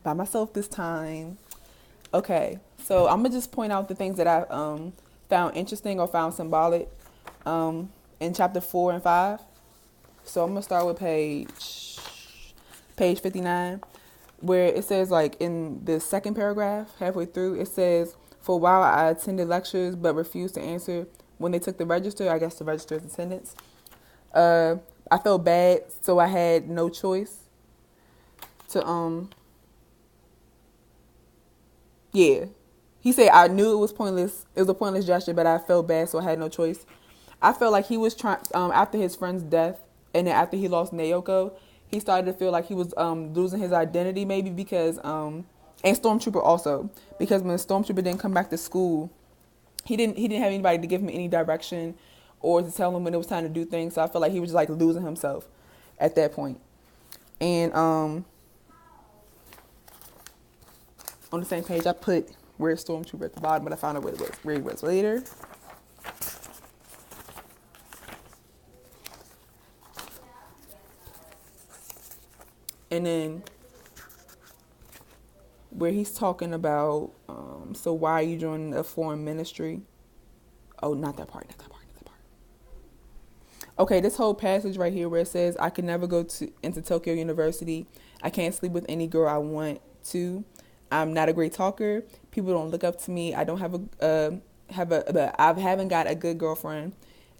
by myself this time. Okay, so I'm gonna just point out the things that I found interesting or found symbolic in chapter 4 and 5. So I'm gonna start with page 59, where it says, like, in the second paragraph, halfway through, it says, "For a while I attended lectures but refused to answer when they took the register." I guess the register is attendance. Uh, I felt bad, so I had no choice to yeah. He said, "I knew it was pointless. It was a pointless gesture, but I felt bad, so I had no choice." I felt like he was trying after his friend's death, and then after he lost Naoko, he started to feel like he was losing his identity, maybe because and Stormtrooper also, because when Stormtrooper didn't come back to school, he didn't have anybody to give him any direction or to tell him when it was time to do things. So I felt like he was just like losing himself at that point. And on the same page, I put where's Stormtrooper at the bottom, but I found out where it was later. And then where he's talking about, so why are you joining a foreign ministry? Oh, not that part, not that part, not that part. Okay, this whole passage right here where it says, "I could never go into Tokyo University. I can't sleep with any girl I want to. I'm not a great talker. People don't look up to me. I don't I haven't got a good girlfriend,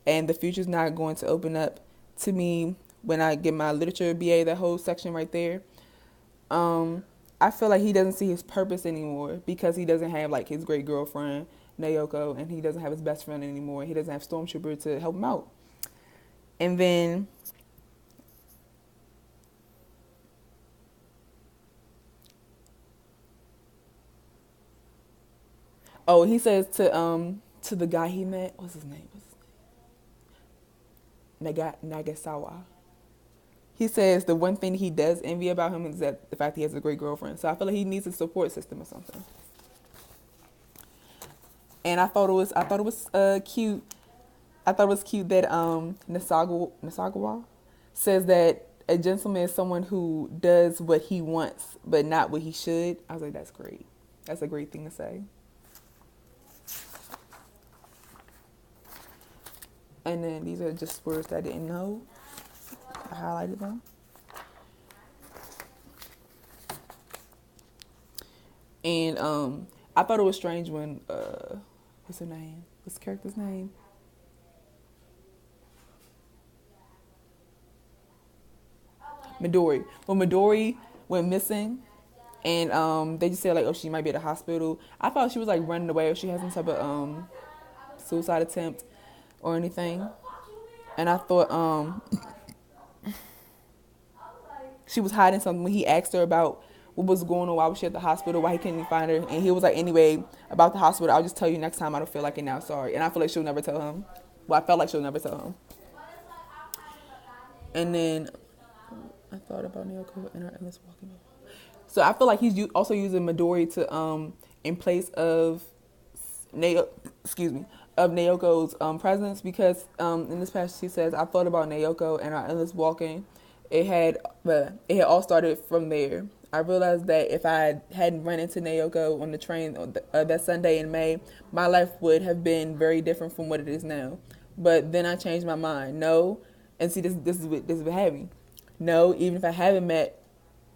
and the future's not going to open up to me when I get my literature BA." That whole section right there. I feel like he doesn't see his purpose anymore because he doesn't have like his great girlfriend Naoko, and he doesn't have his best friend anymore. He doesn't have Stormtrooper to help him out. And then he says to the guy he met, what's his name? Nagasawa. He says the one thing he does envy about him is that the fact he has a great girlfriend. So I feel like he needs a support system or something. And I thought it was cute. I thought it was cute that Nasagawa says that a gentleman is someone who does what he wants but not what he should. I was like, that's great. That's a great thing to say. And then these are just words that I didn't know. I highlighted them. And I thought it was strange when what's her name? What's the character's name? Midori. When Midori went missing, and they just said like, oh, she might be at the hospital. I thought she was like running away, or she had some type of suicide attempt or anything. And I thought she was hiding something when he asked her about what was going on, why was she at the hospital, why he couldn't find her. And he was like, anyway, about the hospital, I'll just tell you next time. I don't feel like it now, sorry. And I feel like she'll never tell him. Well, I felt like she'll never tell him. And then I thought about Naoko and her endless walking. So I feel like he's also using Midori to in place of Naoko's presence, because in this passage he says, "I thought about Naoko and our endless walking. It had all started from there. I realized that if I hadn't run into Naoko on the train on that Sunday in May, my life would have been very different from what it is now. But then I changed my mind. No, and see, this is what had me. No, even if I haven't met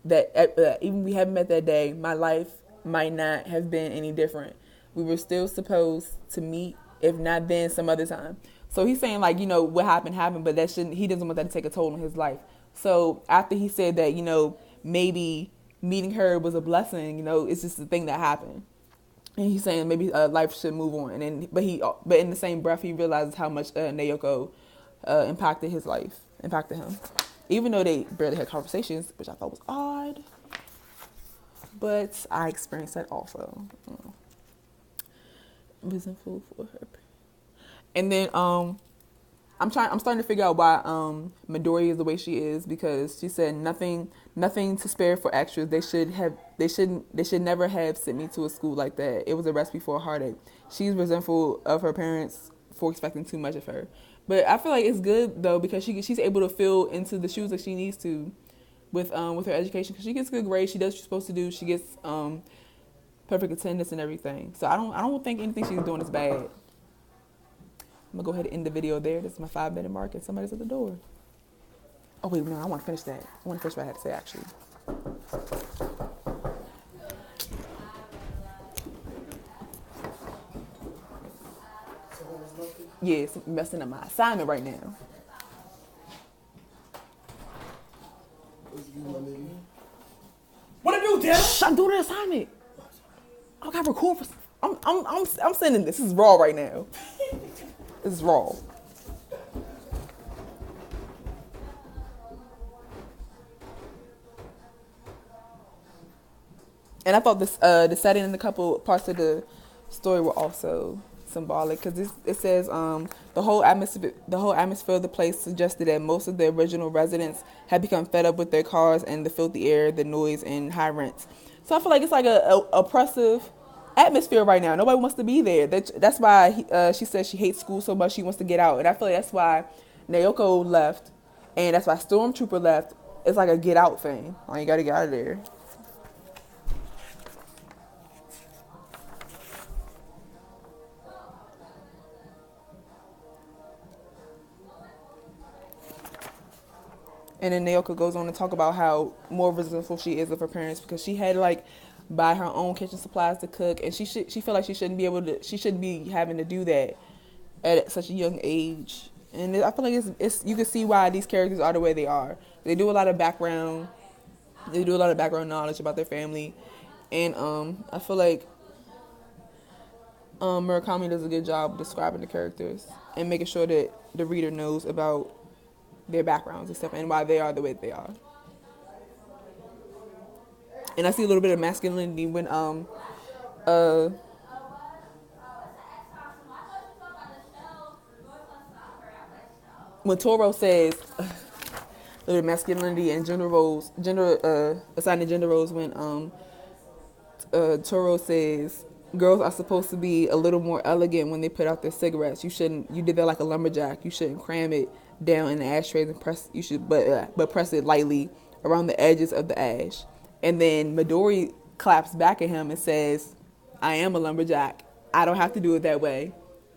even if we haven't met that day, my life might not have been any different. We were still supposed to meet, if not then, some other time." So he's saying, like, what happened, but he doesn't want that to take a toll on his life. So after he said that, maybe meeting her was a blessing, it's just a thing that happened. And he's saying maybe life should move on. And then, but in the same breath, he realizes how much Naoko impacted his life, impacted him. Even though they barely had conversations, which I thought was odd. But I experienced that also. Resentful for her. And then I'm starting to figure out why Midori is the way she is, because she said nothing to spare for extras. They should never have sent me to a school like that. It was a recipe for a heartache. She's resentful of her parents for expecting too much of her. But I feel like it's good though, because she's able to fill into the shoes that she needs to. with her education because she gets good grades. She does what she's supposed to do. She gets perfect attendance and everything. So I don't think anything she's doing is bad. I'm gonna go ahead and end the video there. This is my 5-minute mark and somebody's at the door. Oh wait, no, I want to finish that. I want to finish what I had to say actually. Yeah, it's messing up my assignment right now. What to do, Dad? Shh, I'm doing an assignment. I got record for. I'm sending this. This is raw right now. This is raw. And I thought this the setting and a couple parts of the story were also symbolic because it says the whole atmosphere of the place suggested that most of the original residents had become fed up with their cars and the filthy air, the noise, and high rents. So I feel like it's like a oppressive atmosphere right now. Nobody wants to be there. That's why she says she hates school so much she wants to get out, and I feel like that's why Naoko left, and that's why Stormtrooper left. It's like a get out thing. Oh, you gotta get out of there. And then Naoka goes on to talk about how more resentful she is of her parents because she had to like buy her own kitchen supplies to cook, and she feel like she shouldn't be having to do that at such a young age. And I feel like it's you can see why these characters are the way they are. They do a lot of background knowledge about their family, and I feel like Murakami does a good job describing the characters and making sure that the reader knows about their backgrounds and stuff and why they are the way they are. And I see a little bit of masculinity when Toro says a little masculinity and assigning gender roles when Toro says girls are supposed to be a little more elegant when they put out their cigarettes. You did that like a lumberjack. You shouldn't cram it down in the ashtrays and but press it lightly around the edges of the ash. And then Midori claps back at him and says, I am a lumberjack. I don't have to do it that way.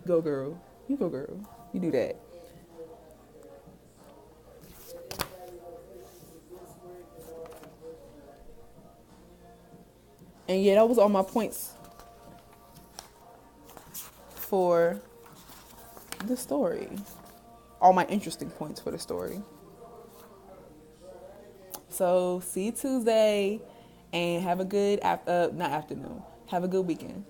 Go girl. You go girl. You do that. And yeah, that was all my points for the story. All my interesting points for the story. So see you Tuesday and have a good not afternoon. Have a good weekend.